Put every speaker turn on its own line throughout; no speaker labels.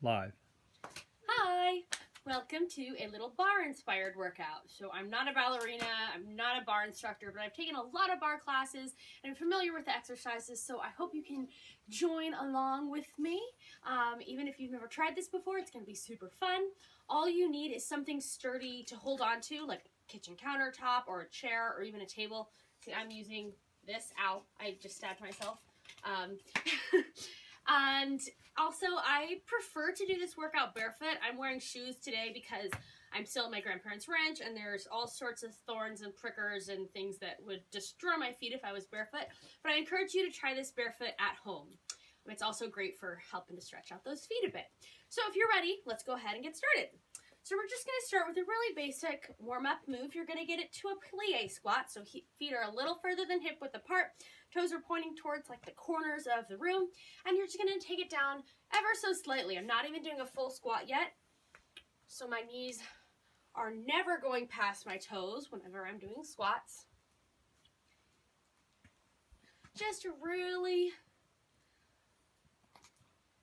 Live.
Hi! Welcome to a little barre-inspired workout. So I'm not a ballerina, I'm not a barre instructor, but I've taken a lot of barre classes and I'm familiar with the exercises, so I hope you can join along with me. Even if you've never tried this before, it's going to be super fun. All you need is something sturdy to hold on to, like a kitchen countertop or a chair or even a table. See, I'm using this. Ow, I just stabbed myself. And also, I prefer to do this workout barefoot. I'm wearing shoes today because I'm still at my grandparents' ranch and there's all sorts of thorns and prickers and things that would destroy my feet if I was barefoot. But I encourage you to try this barefoot at home. It's also great for helping to stretch out those feet a bit. So if you're ready, let's go ahead and get started. So we're just going to start with a really basic warm-up move. You're going to get it to a plie squat. So feet are a little further than hip width apart. Toes are pointing towards like the corners of the room. And you're just going to take it down ever so slightly. I'm not even doing a full squat yet. So my knees are never going past my toes whenever I'm doing squats. Just a really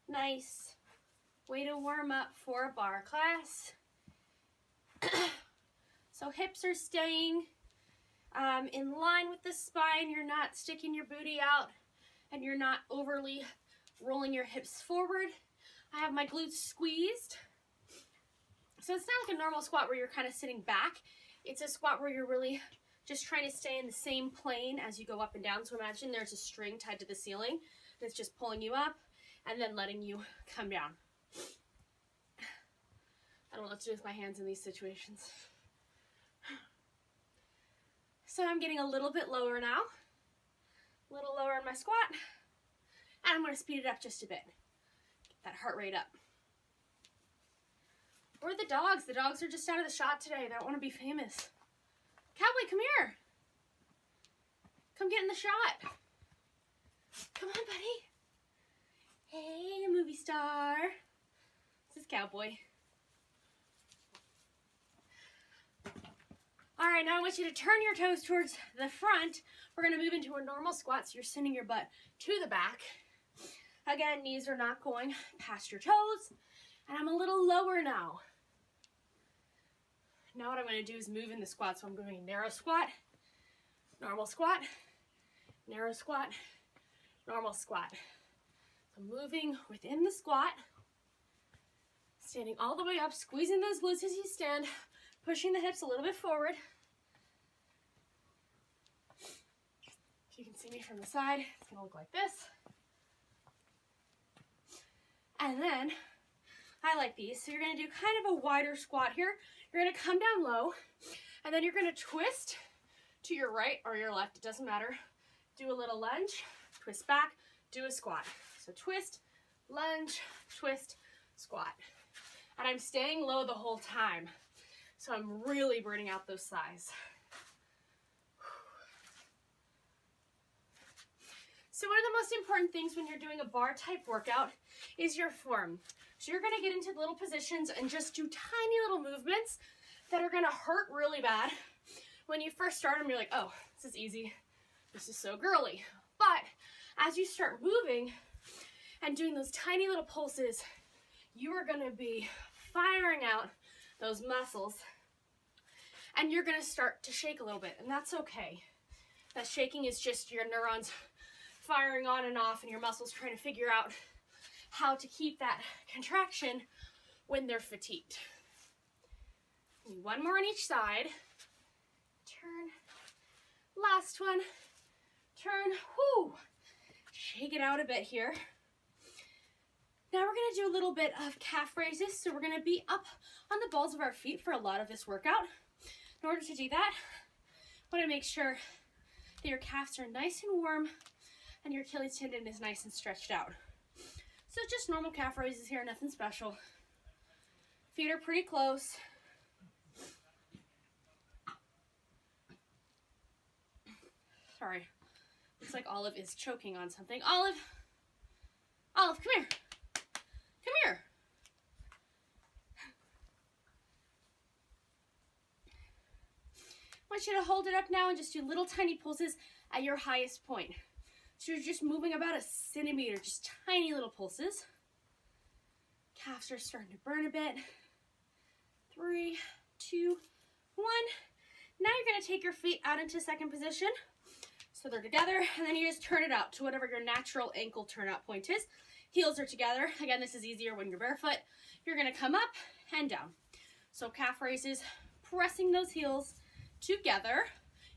nice way to warm up for a barre class. So hips are staying in line with the spine. You're not sticking your booty out and you're not overly rolling your hips forward. I have my glutes squeezed. So it's not like a normal squat where you're kind of sitting back. It's a squat where you're really just trying to stay in the same plane as you go up and down. So imagine there's a string tied to the ceiling that's just pulling you up and then letting you come down. I don't know what to do with my hands in these situations. So I'm getting a little bit lower now. A little lower in my squat. And I'm going to speed it up just a bit. Get that heart rate up. Or the dogs. The dogs are just out of the shot today. They don't want to be famous. Cowboy, come here. Come get in the shot. Come on, buddy. Hey, movie star. This is Cowboy. All right, now I want you to turn your toes towards the front. We're going to move into a normal squat, so you're sending your butt to the back. Again, knees are not going past your toes. And I'm a little lower now. Now what I'm going to do is move in the squat. So I'm doing a narrow squat, normal squat, narrow squat, normal squat. So moving within the squat, standing all the way up, squeezing those glutes as you stand, pushing the hips a little bit forward. If you can see me from the side, it's going to look like this. And then, I like these. So you're going to do kind of a wider squat here. You're going to come down low, and then you're going to twist to your right or your left. It doesn't matter. Do a little lunge, twist back, do a squat. So twist, lunge, twist, squat. And I'm staying low the whole time. So I'm really burning out those thighs. So one of the most important things when you're doing a barre type workout is your form. So you're gonna get into little positions and just do tiny little movements that are gonna hurt really bad. When you first start them, you're like, oh, this is easy. This is so girly. But as you start moving and doing those tiny little pulses, you are gonna be firing out those muscles and you're gonna start to shake a little bit, and that's okay. That shaking is just your neurons firing on and off and your muscles trying to figure out how to keep that contraction when they're fatigued. One more on each side. Turn. Last one. Turn. Whoo. Shake it out a bit here. Now we're going to do a little bit of calf raises. So we're going to be up on the balls of our feet for a lot of this workout. In order to do that, I want to make sure that your calves are nice and warm and your Achilles tendon is nice and stretched out. So just normal calf raises here, nothing special. Feet are pretty close. Sorry, looks like Olive is choking on something. Olive, come here. Come here. I want you to hold it up now and just do little tiny pulses at your highest point. So you're just moving about a centimeter, just tiny little pulses. Calves are starting to burn a bit. 3, 2, 1. Now you're going to take your feet out into second position. So they're together, and then you just turn it out to whatever your natural ankle turnout point is. Heels are together. Again, this is easier when you're barefoot. You're going to come up and down. So calf raises, pressing those heels together.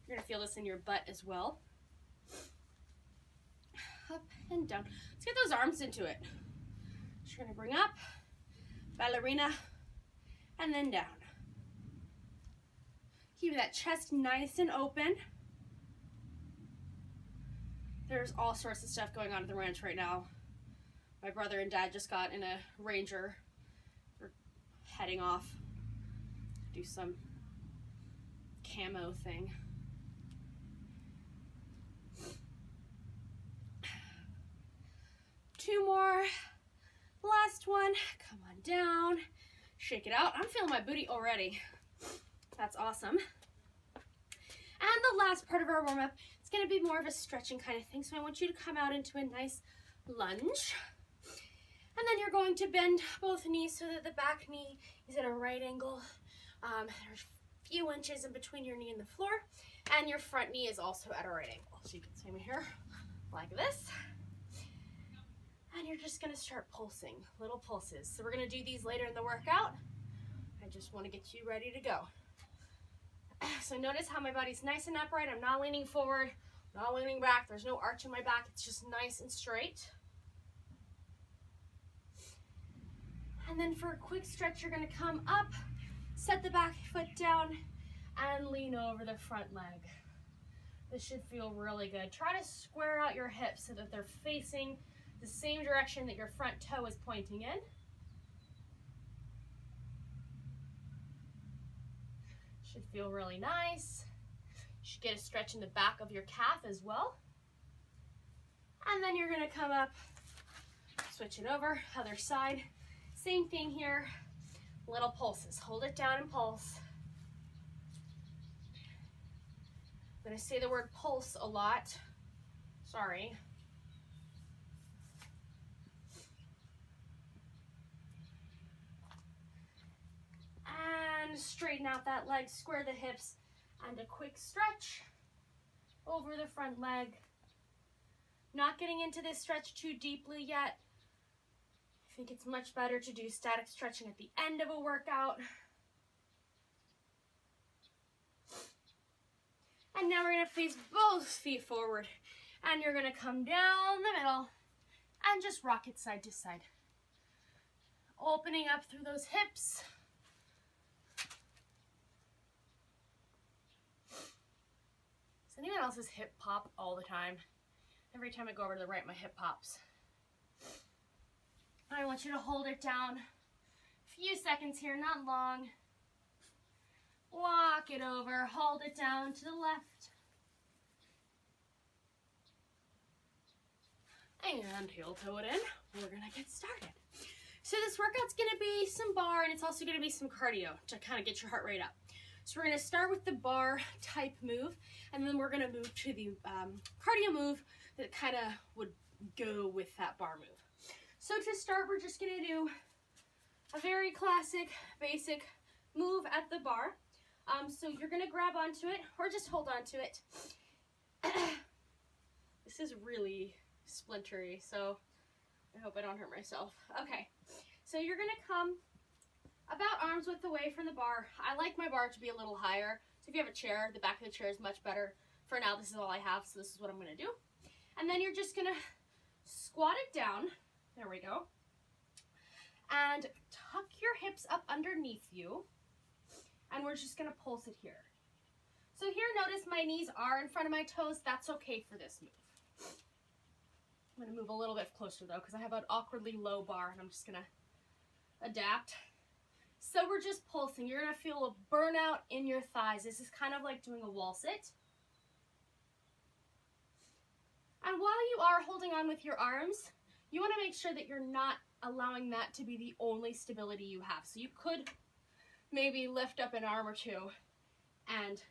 You're going to feel this in your butt as well. Up and down. Let's get those arms into it. So you're going to bring up, ballerina, and then down. Keep that chest nice and open. There's all sorts of stuff going on at the ranch right now. My brother and dad just got in a Ranger. We're heading off to do some camo thing. Two more. Last one. Come on down. Shake it out. I'm feeling my booty already. That's awesome. And the last part of our warm-up is going to be more of a stretching kind of thing. So I want you to come out into a nice lunge. And then you're going to bend both knees so that the back knee is at a right angle. There's a few inches in between your knee and the floor. And your front knee is also at a right angle. So you can see me here like this. And you're just going to start pulsing, little pulses. So we're going to do these later in the workout. I just want to get you ready to go. So notice how my body's nice and upright. I'm not leaning forward, not leaning back. There's no arch in my back. It's just nice and straight. And then for a quick stretch, you're going to come up, set the back foot down, and lean over the front leg. This should feel really good. Try to square out your hips so that they're facing the same direction that your front toe is pointing in. Should feel really nice. You should get a stretch in the back of your calf as well. And then you're going to come up, switch it over, other side. Same thing here, little pulses. Hold it down and pulse. I'm going to say the word pulse a lot. Sorry. And straighten out that leg, square the hips, and a quick stretch over the front leg. Not getting into this stretch too deeply yet. I think it's much better to do static stretching at the end of a workout. And now we're going to face both feet forward. And you're going to come down the middle and just rock it side to side. Opening up through those hips. Does anyone else's hip pop all the time? Every time I go over to the right, my hip pops. I want you to hold it down. A few seconds here, not long. Walk it over, hold it down to the left. And heel toe it in. We're gonna get started. So this workout's gonna be some bar, and it's also gonna be some cardio to kind of get your heart rate up. So we're gonna start with the bar type move, and then we're gonna move to the cardio move that kind of would go with that bar move. So to start, we're just gonna do a very classic, basic move at the bar. So you're gonna grab onto it, or just hold onto it. This is really splintery, so I hope I don't hurt myself. Okay, so you're gonna come about arm's width away from the bar. I like my bar to be a little higher, so if you have a chair, the back of the chair is much better. For now, this is all I have, so this is what I'm gonna do. And then you're just gonna squat it down. There we go. And tuck your hips up underneath you. And we're just gonna pulse it here. So here, notice my knees are in front of my toes. That's okay for this move. I'm gonna move a little bit closer though, because I have an awkwardly low bar, and I'm just gonna adapt. So we're just pulsing. You're gonna feel a burnout in your thighs. This is kind of like doing a wall sit. And while you are holding on with your arms, you wanna make sure that you're not allowing that to be the only stability you have. So you could maybe lift up an arm or two and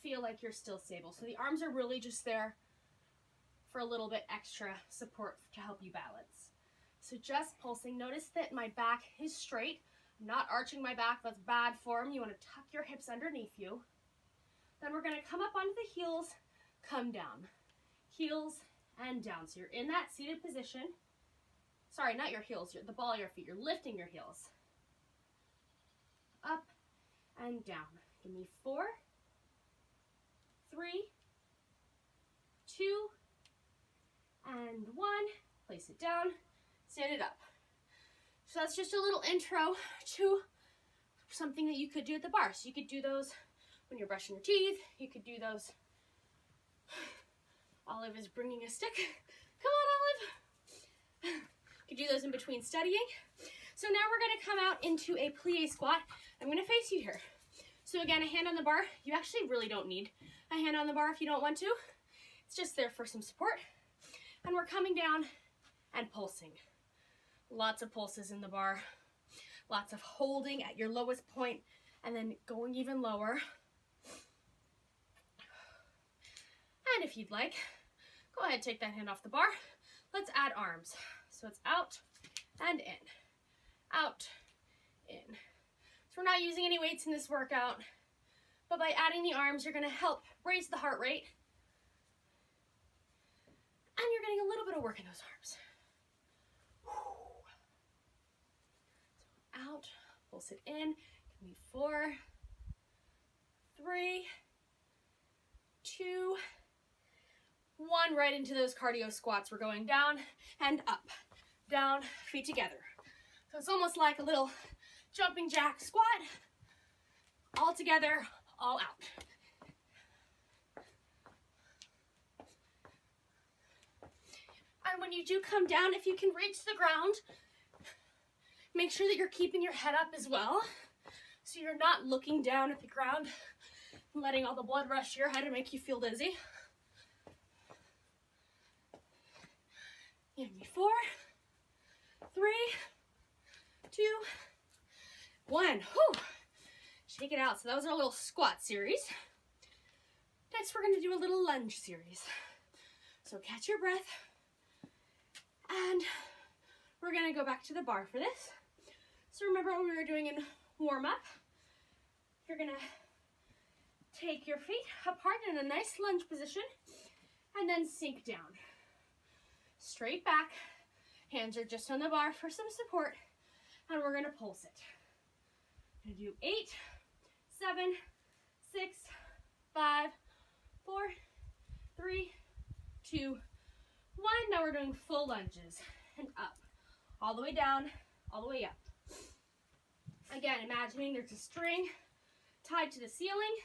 feel like you're still stable. So the arms are really just there for a little bit extra support to help you balance. So just pulsing. Notice that my back is straight. I'm not arching my back. That's bad form. You want to tuck your hips underneath you. Then we're going to come up onto the heels, come down. Heels and down. So you're in that seated position. Sorry, not your heels, the ball of your feet. You're lifting your heels. Up and down. Give me 4, 3, 2, and 1. Place it down, stand it up. So that's just a little intro to something that you could do at the bar. So you could do those when you're brushing your teeth. You could do those. Olive is bringing a stick. Come on, Olive. You could do those in between studying. So now we're going to come out into a plie squat. I'm going to face you here. So again, a hand on the bar. You actually really don't need a hand on the bar if you don't want to. It's just there for some support. And we're coming down and pulsing. Lots of pulses in the bar. Lots of holding at your lowest point and then going even lower. And if you'd like, go ahead, take that hand off the bar. Let's add arms. So it's out and in, out, in. So we're not using any weights in this workout, but by adding the arms, you're gonna help raise the heart rate. And you're getting a little bit of work in those arms. So out, pulse it in. Give me 4, 3, 2, 1. Right into those cardio squats. We're going down and up, down, feet together. So it's almost like a little jumping jack squat. All together, all out. And when you do come down, if you can reach the ground, make sure that you're keeping your head up as well. So you're not looking down at the ground and letting all the blood rush to your head and make you feel dizzy. Give me 4, 3, 2, 1. Whew. Shake it out. So that was our little squat series. Next, we're going to do a little lunge series. So catch your breath. And we're going to go back to the bar for this. So remember when we were doing in warm-up, you're going to take your feet apart in a nice lunge position and then sink down. Straight back. Hands are just on the bar for some support. And we're going to pulse it. We're going to do 8, 7, 6, 5, 4, 3, 2, 1. Now we're doing full lunges and up. All the way down, all the way up. Again, imagining there's a string tied to the ceiling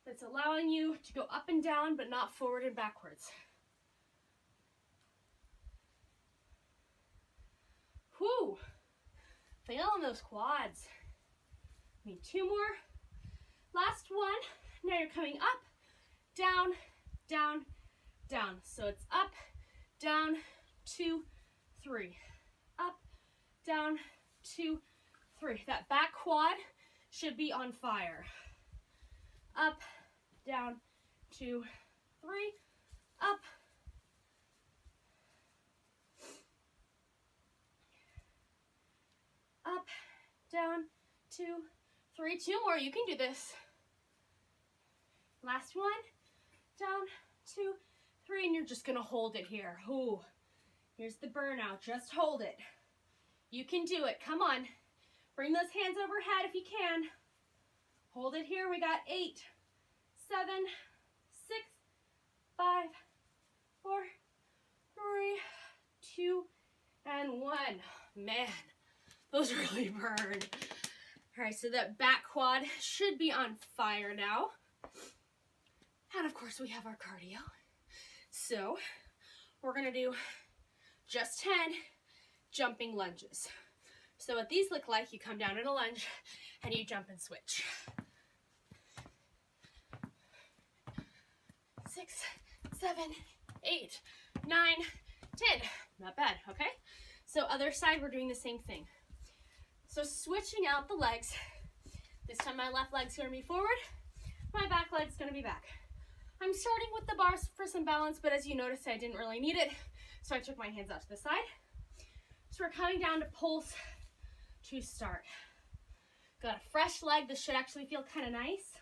that's allowing you to go up and down, but not forward and backwards. Whew. Feeling those quads. Need 2 more. Last one. Now you're coming up, down, down, down. So it's up, down, 2, 3. Up, down, 2, 3. That back quad should be on fire. Up, down, 2, 3. Up. Up, down, 2, 3. 2 more. You can do this. Last one. Down, 2, 3. And you're just going to hold it here. Ooh. Here's the burnout. Just hold it. You can do it. Come on. Bring those hands overhead if you can. Hold it here. We got 8, 7, 6, 5, 4, 3, 2, and 1. Man, those really burn. All right, so that back quad should be on fire now. And of course, we have our cardio. So we're going to do just 10 jumping lunges. So what these look like, you come down in a lunge and you jump and switch. 6, 7, 8, 9, 10. Not bad, okay? So other side, we're doing the same thing. So switching out the legs. This time my left leg's gonna be forward, my back leg's gonna be back. I'm starting with the bars for some balance, but as you noticed, I didn't really need it, so I took my hands out to the side. So we're coming down to pulse to start. Got a fresh leg. This should actually feel kind of nice.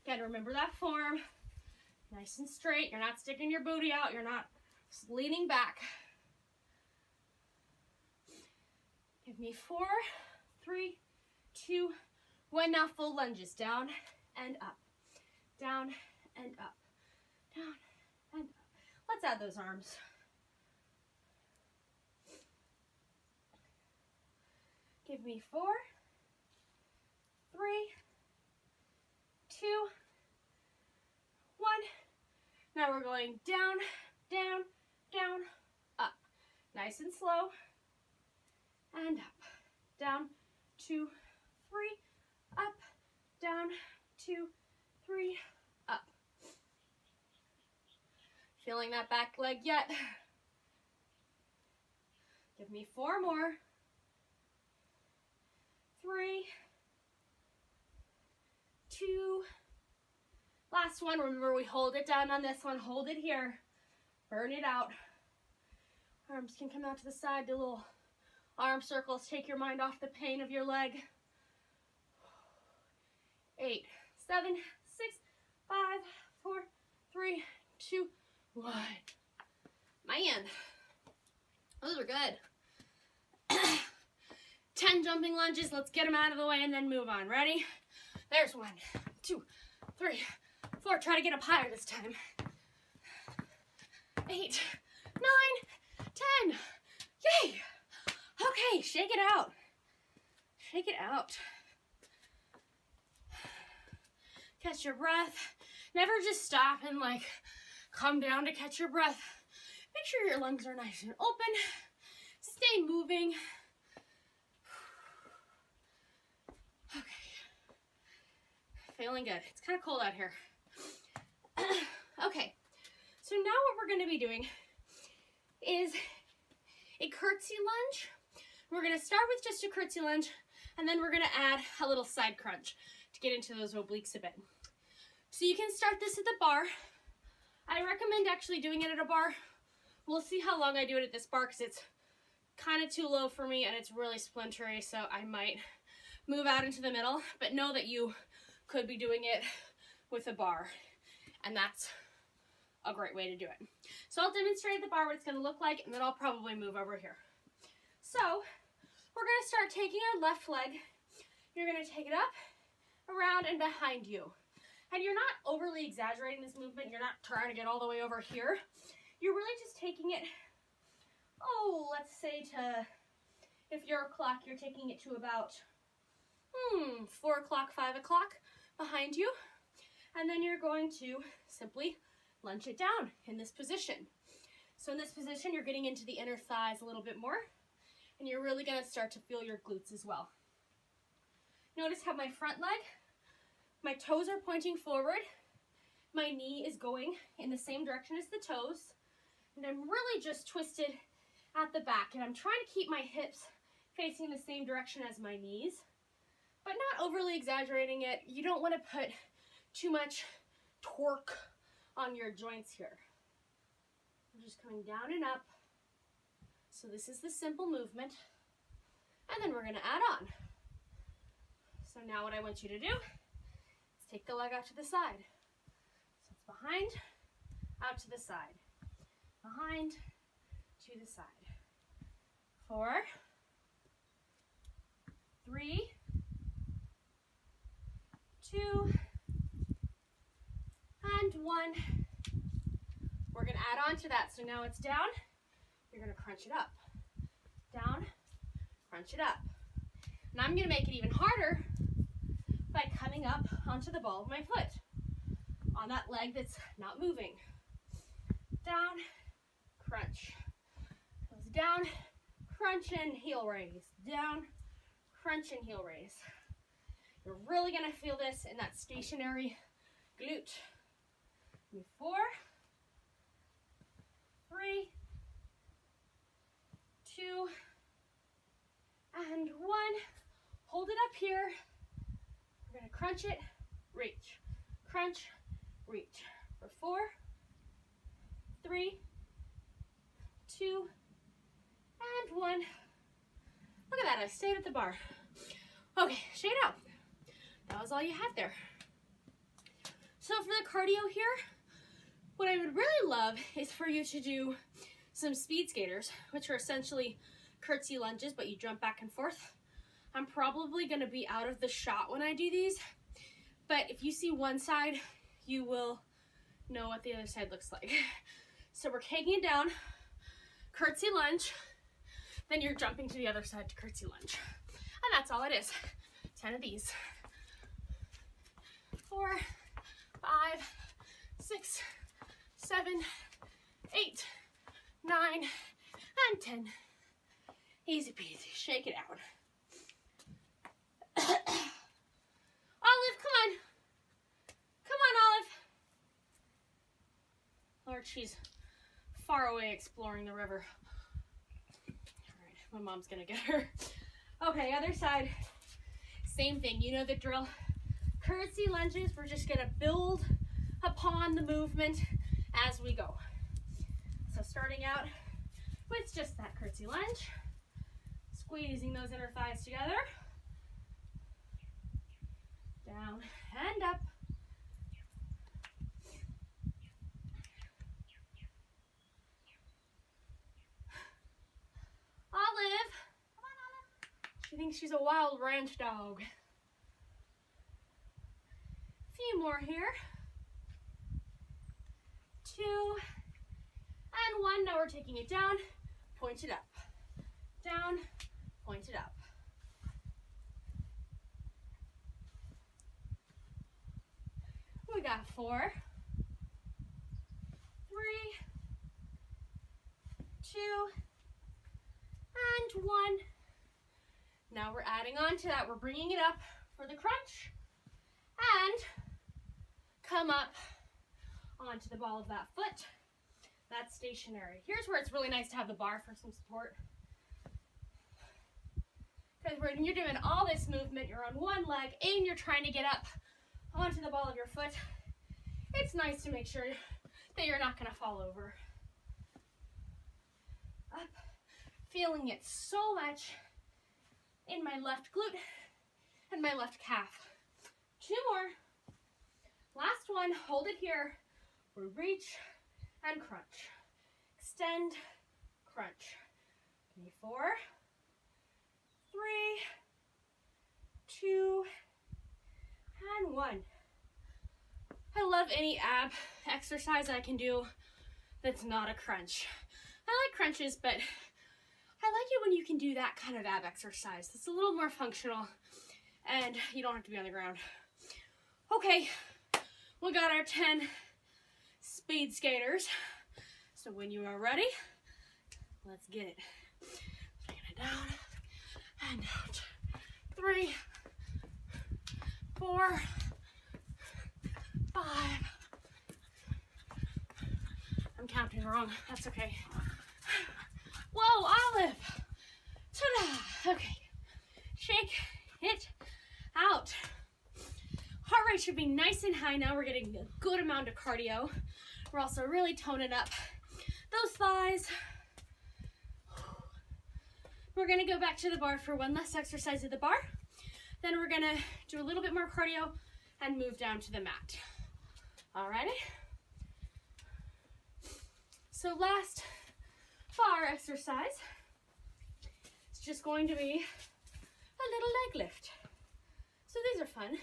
Again, remember that form. Nice and straight. You're not sticking your booty out. You're not leaning back. Give me 4, 3, 2, 1. Now full lunges. Down and up. Down and up. Down and up. Let's add those arms. Give me 4, 3, 2, 1. Now we're going down, down, down, up. Nice and slow. And up. Down, 2, 3, up. Down, 2, 3, up. Feeling that back leg yet? Give me 4 more. 3, 2. Last one. Remember, we hold it down on this one. Hold it here. Burn it out. Arms can come out to the side. Do little arm circles. Take your mind off the pain of your leg. 8, 7, 6, 5, 4, 3, 2, 1. Man, those are good. 10 jumping lunges. Let's get them out of the way and then move on. Ready? There's 1, 2, 3, 4. Try to get up higher this time. 8, 9, 10. Yay! Okay, shake it out. Shake it out. Catch your breath. Never just stop and like come down to catch your breath. Make sure your lungs are nice and open. Stay moving. Okay. Feeling good. It's kind of cold out here. Okay. So now what we're going to be doing is a curtsy lunge. We're going to start with just a curtsy lunge, and then we're going to add a little side crunch to get into those obliques a bit. So you can start this at the bar. I recommend actually doing it at a bar. We'll see how long I do it at this bar because it's kind of too low for me and it's really splintery, so I might move out into the middle, but know that you could be doing it with a bar, and that's a great way to do it. So I'll demonstrate at the bar what it's going to look like, and then I'll probably move over here. So we're going to start taking our left leg. You're going to take it up, around, and behind you. And you're not overly exaggerating this movement. You're not trying to get all the way over here. You're really just taking it, let's say to, if you're a clock, you're taking it to about 4 o'clock, 5 o'clock behind you. And then you're going to simply lunge it down in this position. So in this position, you're getting into the inner thighs a little bit more, and you're really going to start to feel your glutes as well. Notice how my front leg, my toes are pointing forward, my knee is going in the same direction as the toes, and I'm really just twisted at the back, and I'm trying to keep my hips facing the same direction as my knees, but not overly exaggerating it. You don't want to put too much torque on your joints here. I'm just coming down and up. So this is the simple movement, and then we're going to add on. So now what I want you to do is take the leg out to the side. So it's behind, out to the side, behind, to the side. 4, 3, 2, and 1. We're going to add on to that. So now it's down. You're going to crunch it up. Down, crunch it up. And I'm going to make it even harder by coming up onto the ball of my foot on that leg that's not moving. Down, crunch. Goes down, crunch and heel raise. Down, crunch and heel raise. You're really going to feel this in that stationary glute. 4, 3, 2, and 1. Hold it up here. We're going to crunch it, reach, crunch, reach for 4, 3, 2, and 1. Look at that, I stayed at the bar. Okay, shake it out. That was all you had there. So for the cardio here, what I would really love is for you to do some speed skaters, which are essentially curtsy lunges, but you jump back and forth. I'm probably gonna be out of the shot when I do these, but if you see one side, you will know what the other side looks like. So we're taking it down, curtsy lunge, then you're jumping to the other side to curtsy lunge. And that's all it is. 10 of these. 4, 5, 6, 7, 8, 9, and 10. Easy peasy, shake it out. Olive, come on. Come on, Olive. Lord, she's far away exploring the river. All right, my mom's gonna get her. Okay, other side. Same thing, you know the drill. Curtsy lunges, we're just gonna build upon the movement as we go. So starting out with just that curtsy lunge, squeezing those inner thighs together, down and up. Olive, come on, Olive. She thinks she's a wild ranch dog. A few more here. 2 and 1. Now we're taking it down, point it up. Down, point it up. We got 4, 3, 2, and 1. Now we're adding on to that. We're bringing it up for the crunch and come up onto the ball of that foot. That's stationary. Here's where it's really nice to have the bar for some support. Because when you're doing all this movement, you're on one leg and you're trying to get up onto the ball of your foot. It's nice to make sure that you're not going to fall over. Up, feeling it so much in my left glute and my left calf. 2 more. Last one, hold it here. We reach and crunch. Extend, crunch. 4, 3, 2, and 1. I love any ab exercise I can do that's not a crunch. I like crunches, but I like it when you can do that kind of ab exercise. It's a little more functional and you don't have to be on the ground. Okay, we got our 10 speed skaters. So when you are ready, let's get it. Taking it down and out. 3, 4, 5. I'm counting wrong. That's okay. Whoa, Olive. Ta-da. Okay. Shake it out. Heart rate should be nice and high now. We're getting a good amount of cardio. We're also really toning up those thighs. We're gonna go back to the bar for one last exercise at the bar. Then we're gonna do a little bit more cardio and move down to the mat. Alrighty? So last bar exercise is just going to be a little leg lift. So these are fun.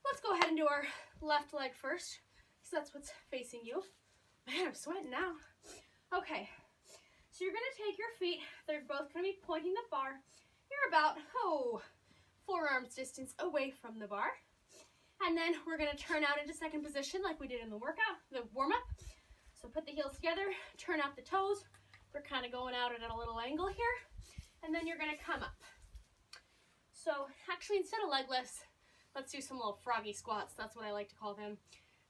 Let's go ahead and do our left leg first, because that's what's facing you. Man, I'm sweating now. Okay, so you're gonna take your feet, they're both gonna be pointing the bar. You're about, forearms distance away from the bar. And then we're gonna turn out into second position like we did in the workout, the warm-up. So put the heels together, turn out the toes. We're kind of going out at a little angle here. And then you're gonna come up. So actually, instead of leg lifts, let's do some little froggy squats. That's what I like to call them.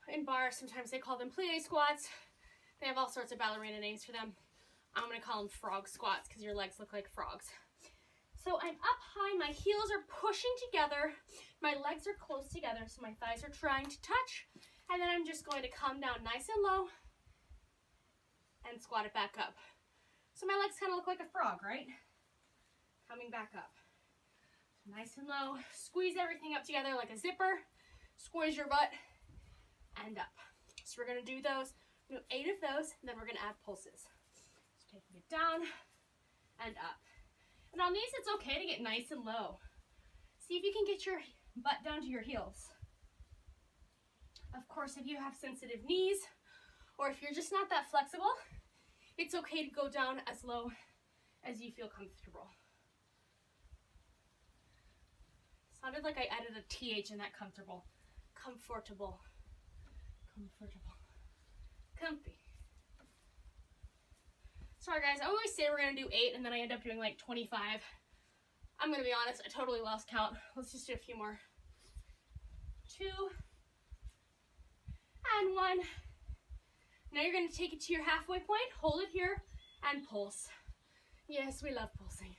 In bars, sometimes they call them plie squats. They have all sorts of ballerina names for them. I'm gonna call them frog squats because your legs look like frogs. So I'm up high, my heels are pushing together, my legs are close together, so my thighs are trying to touch, and then I'm just going to come down nice and low and squat it back up. So my legs kind of look like a frog, right? Coming back up. Nice and low, squeeze everything up together like a zipper, squeeze your butt, and up. So we're gonna do those, 8 of those, and then we're gonna add pulses. So taking it down and up. And on these, it's okay to get nice and low. See if you can get your butt down to your heels. Of course, if you have sensitive knees, or if you're just not that flexible, it's okay to go down as low as you feel comfortable. Sounded like I added a TH in that comfortable. Comfortable. Comfortable. Comfy. Sorry guys, I always say we're gonna do 8 and then I end up doing like 25. I'm gonna be honest, I totally lost count. Let's just do a few more. 2 and 1. Now you're gonna take it to your halfway point, hold it here, and pulse. Yes, we love pulsing.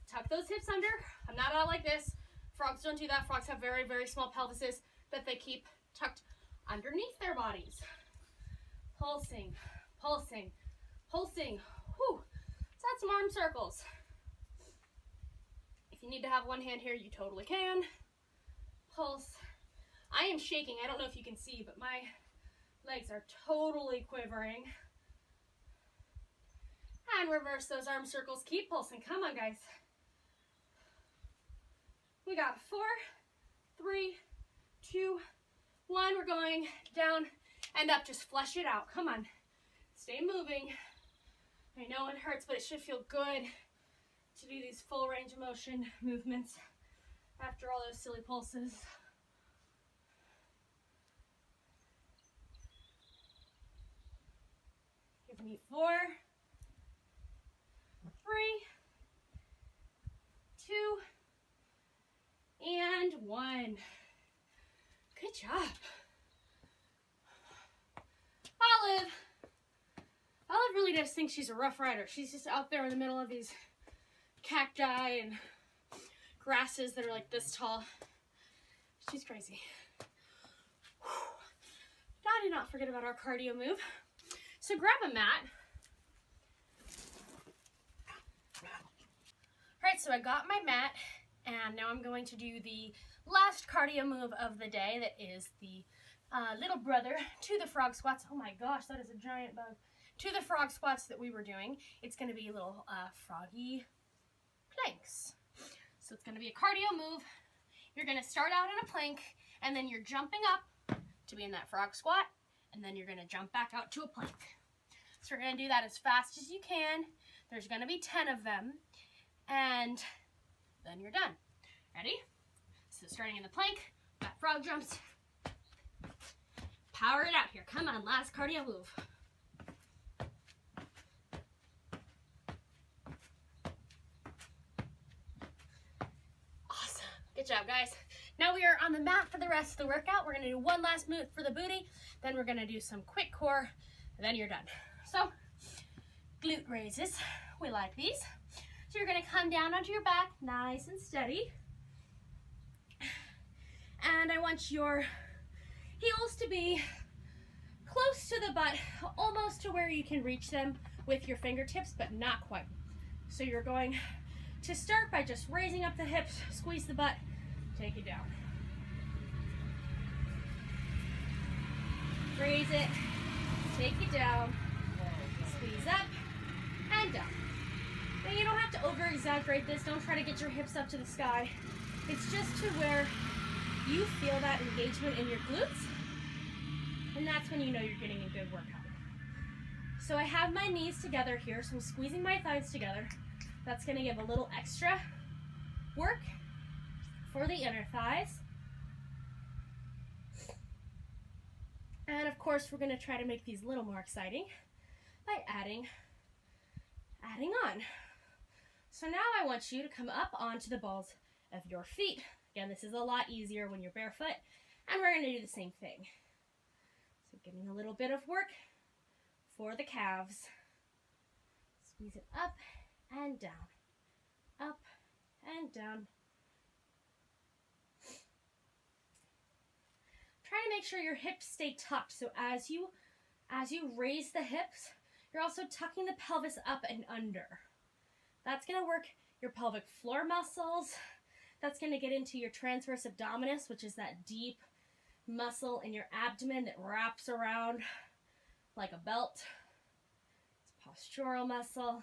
Tuck those hips under. I'm not out like this. Frogs don't do that. Frogs have very, very small pelvises that they keep tucked underneath their bodies. Pulsing, pulsing, pulsing. Whew. Let's add some arm circles. If you need to have one hand here, you totally can. Pulse. I am shaking. I don't know if you can see, but my legs are totally quivering. And reverse those arm circles. Keep pulsing. Come on, guys. We got 4, 3, 2, 1. We're going down and up. Just flush it out. Come on. Stay moving. I know it hurts, but it should feel good to do these full range of motion movements after all those silly pulses. Give me 4, 3, 2, and 1. Good job. Olive really does think she's a rough rider. She's just out there in the middle of these cacti and grasses that are like this tall. She's crazy. I did not forget about our cardio move. So grab a mat. All right, so I got my mat, and now I'm going to do the last cardio move of the day. That is the little brother to the frog squats. Oh my gosh, that is a giant bug. To the frog squats that we were doing. It's going to be little froggy planks. So it's going to be a cardio move. You're going to start out in a plank, and then you're jumping up to be in that frog squat, and then you're going to jump back out to a plank. So we're going to do that as fast as you can. There's going to be 10 of them, and then you're done. Ready? So starting in the plank, got frog jumps. Power it out here. Come on, last cardio move. Awesome. Good job, guys. Now we are on the mat for the rest of the workout. We're going to do one last move for the booty. Then we're going to do some quick core, and then you're done. So, glute raises. We like these. So you're going to come down onto your back, nice and steady. And I want your heels to be close to the butt, almost to where you can reach them with your fingertips, but not quite. So you're going to start by just raising up the hips, squeeze the butt, take it down. Raise it, take it down, squeeze up, and down. Now you don't have to over-exaggerate this. Don't try to get your hips up to the sky. It's just to where you feel that engagement in your glutes, and that's when you know you're getting a good workout. So I have my knees together here, so I'm squeezing my thighs together. That's going to give a little extra work for the inner thighs. And of course, we're going to try to make these a little more exciting by adding on. So now I want you to come up onto the balls of your feet. Again, this is a lot easier when you're barefoot, and we're going to do the same thing. So getting a little bit of work for the calves. Squeeze it up and down, up and down. Try to make sure your hips stay tucked. So as you raise the hips, you're also tucking the pelvis up and under. That's going to work your pelvic floor muscles. That's going to get into your transverse abdominis, which is that deep muscle in your abdomen that wraps around like a belt. It's postural muscle.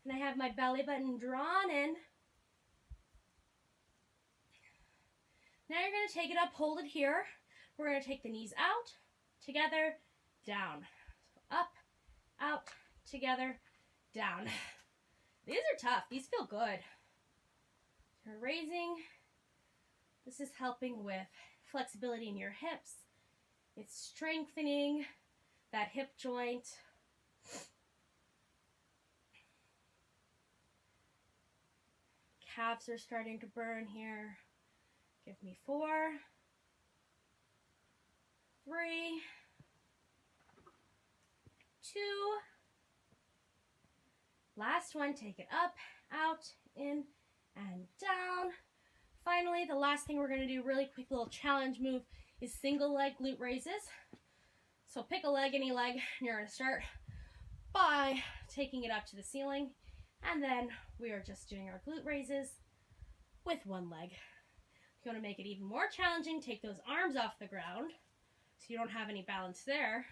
And I have my belly button drawn in. Now you're going to take it up, hold it here. We're going to take the knees out, together, down. So up, out, together, down. These are tough. These feel good. You're raising. This is helping with flexibility in your hips. It's strengthening that hip joint. Calves are starting to burn here. Give me 4, 3, 2. Last one, take it up, out, in, and down. Finally, the last thing we're going to do, really quick little challenge move, is single leg glute raises. So pick a leg, any leg, and you're going to start by taking it up to the ceiling. And then we are just doing our glute raises with one leg. If you want to make it even more challenging, take those arms off the ground so you don't have any balance there.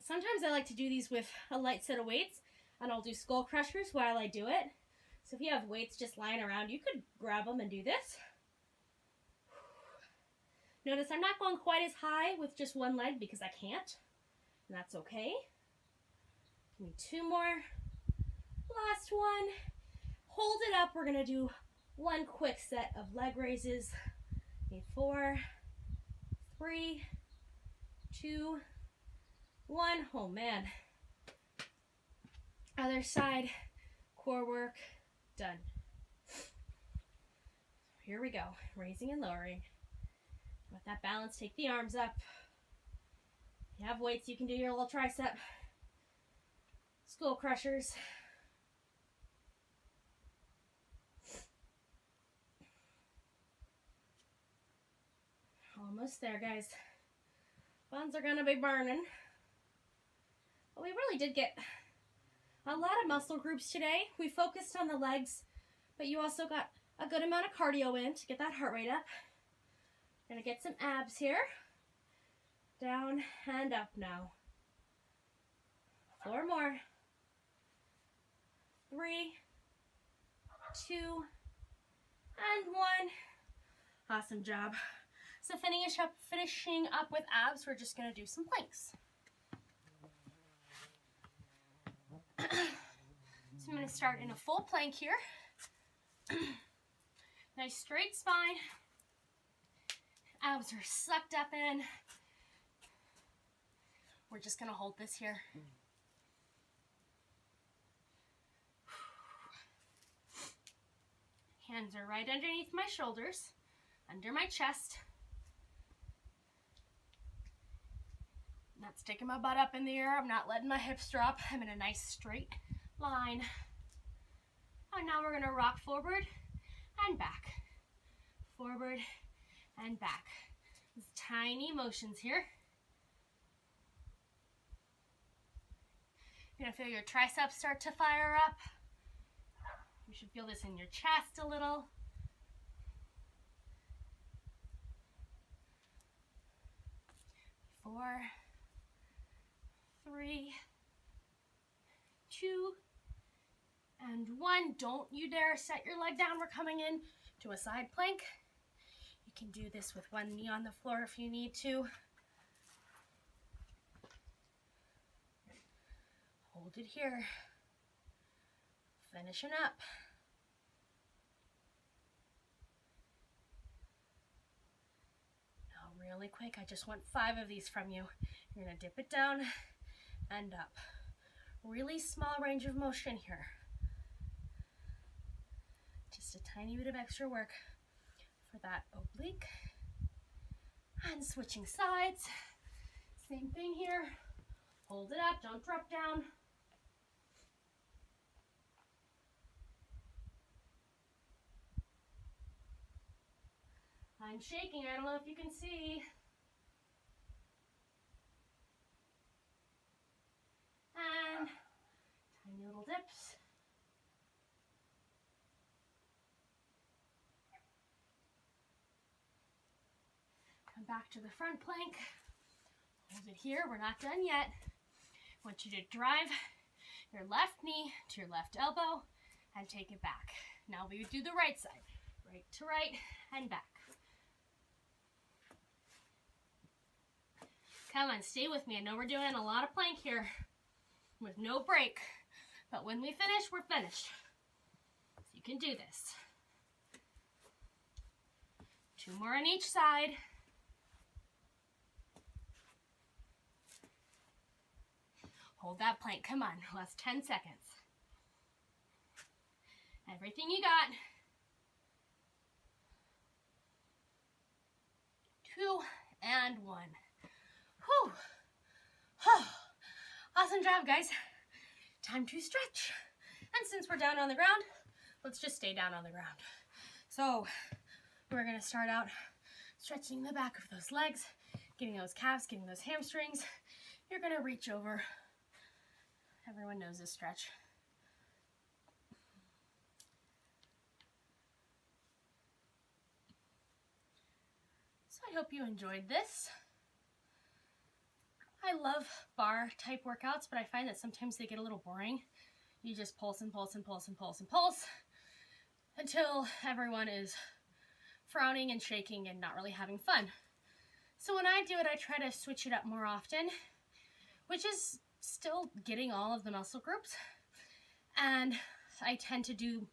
Sometimes I like to do these with a light set of weights, and I'll do skull crushers while I do it. So if you have weights just lying around, you could grab them and do this. Notice I'm not going quite as high with just one leg because I can't, and that's okay. Give me 2 more. Last one. Hold it up. We're going to do one quick set of leg raises. 4, 3, 2, 1. Oh man. Other side. Core work. Done. Here we go. Raising and lowering. With that balance, take the arms up. If you have weights, you can do your little tricep. Skull crushers. Almost there, guys. Buns are gonna be burning. But we really did get a lot of muscle groups today. We focused on the legs, but you also got a good amount of cardio in to get that heart rate up. Gonna get some abs here. Down and up now. 4 more. 3, 2, and 1. Awesome job. So finishing up with abs, we're just going to do some planks. So I'm going to start in a full plank here. Nice straight spine. Abs are sucked up in. We're just going to hold this here. Hands are right underneath my shoulders, under my chest. Not sticking my butt up in the air. I'm not letting my hips drop. I'm in a nice straight line. And now we're going to rock forward and back. Forward and back. These tiny motions here. You're going to feel your triceps start to fire up. You should feel this in your chest a little. Four, 3, 2, and 1. Don't you dare set your leg down. We're coming in to a side plank. You can do this with one knee on the floor if you need to. Hold it here. Finishing up. Now really quick, I just want 5 of these from you. You're going to dip it down and up. Really small range of motion here. Just a tiny bit of extra work for that oblique. And switching sides. Same thing here. Hold it up, don't drop down. I'm shaking. I don't know if you can see. And tiny little dips. Come back to the front plank. Hold it here. We're not done yet. I want you to drive your left knee to your left elbow and take it back. Now we would do the right side. Right to right and back. Come on, stay with me. I know we're doing a lot of plank here with no break, but when we finish, we're finished. So you can do this. 2 more on each side. Hold that plank. Come on, last 10 seconds. Everything you got. 2 and 1. Whew. Oh, awesome job, guys. Time to stretch. And since we're down on the ground, let's just stay down on the ground. So we're gonna start out stretching the back of those legs, getting those calves, getting those hamstrings. You're gonna reach over. Everyone knows this stretch. So I hope you enjoyed this. I love bar type workouts, but I find that sometimes they get a little boring. You just pulse and pulse and pulse and pulse and pulse until everyone is frowning and shaking and not really having fun. So when I do it, I try to switch it up more often, which is still getting all of the muscle groups. And I tend to do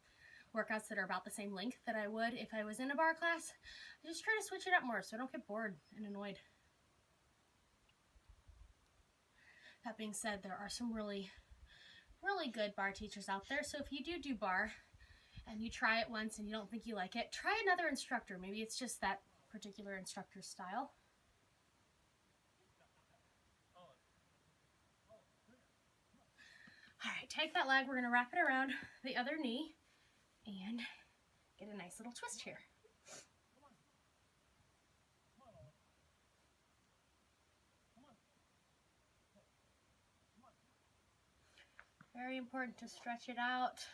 workouts that are about the same length that I would if I was in a bar class. I just try to switch it up more so I don't get bored and annoyed. That being said, there are some really good bar teachers out there. So if you do bar and you try it once and you don't think you like it, try another instructor. Maybe it's just that particular instructor's style. All right, take that leg. We're going to wrap it around the other knee and get a nice little twist here. Very important to stretch it out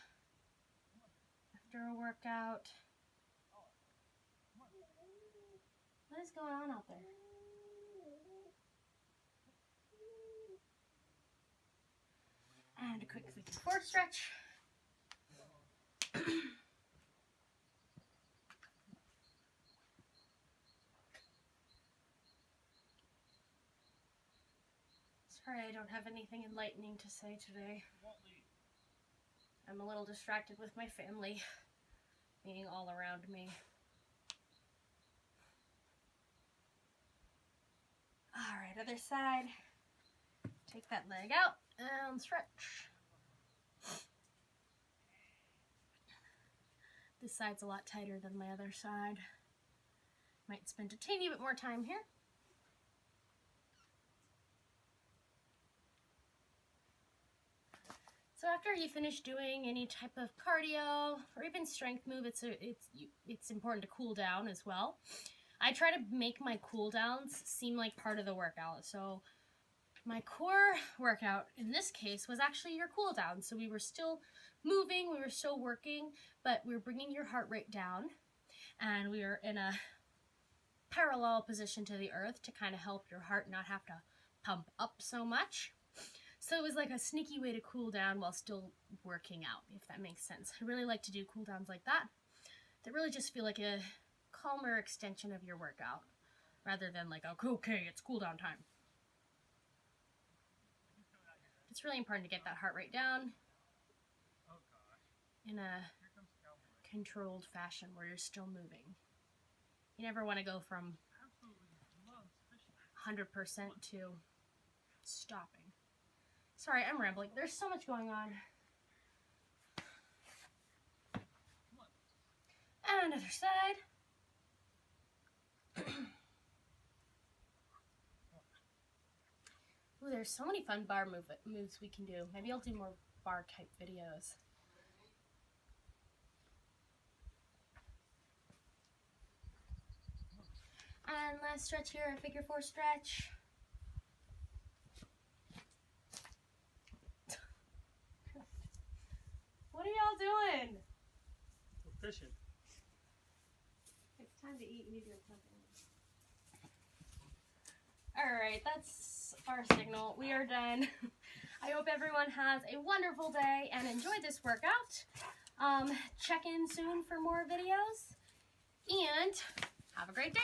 after a workout. What is going on out there? And a quick 54 stretch. Sorry, I don't have anything enlightening to say today. I'm a little distracted with my family being all around me. All right, other side. Take that leg out and stretch. This side's a lot tighter than my other side. Might spend a teeny bit more time here. So after you finish doing any type of cardio or even strength move, it's important to cool down as well. I try to make my cool downs seem like part of the workout. So my core workout in this case was actually your cool down. So we were still moving, we were still working, but we were bringing your heart rate down and we were in a parallel position to the earth to kind of help your heart not have to pump up so much. So it was like a sneaky way to cool down while still working out, if that makes sense. I really like to do cool downs like that really just feel like a calmer extension of your workout rather than like, okay, it's cool down time. It's really important to get that heart rate down in a controlled fashion where you're still moving. You never want to go from 100% to stopping. Sorry, I'm rambling. There's so much going on. And other side. Ooh, there's so many fun bar moves we can do. Maybe I'll do more bar type videos. And last stretch here, a figure 4 stretch. What are y'all doing?
We're fishing.
It's time to eat. You need to do something. All right, that's our signal. We are done. I hope everyone has a wonderful day and enjoyed this workout. Check in soon for more videos and have a great day.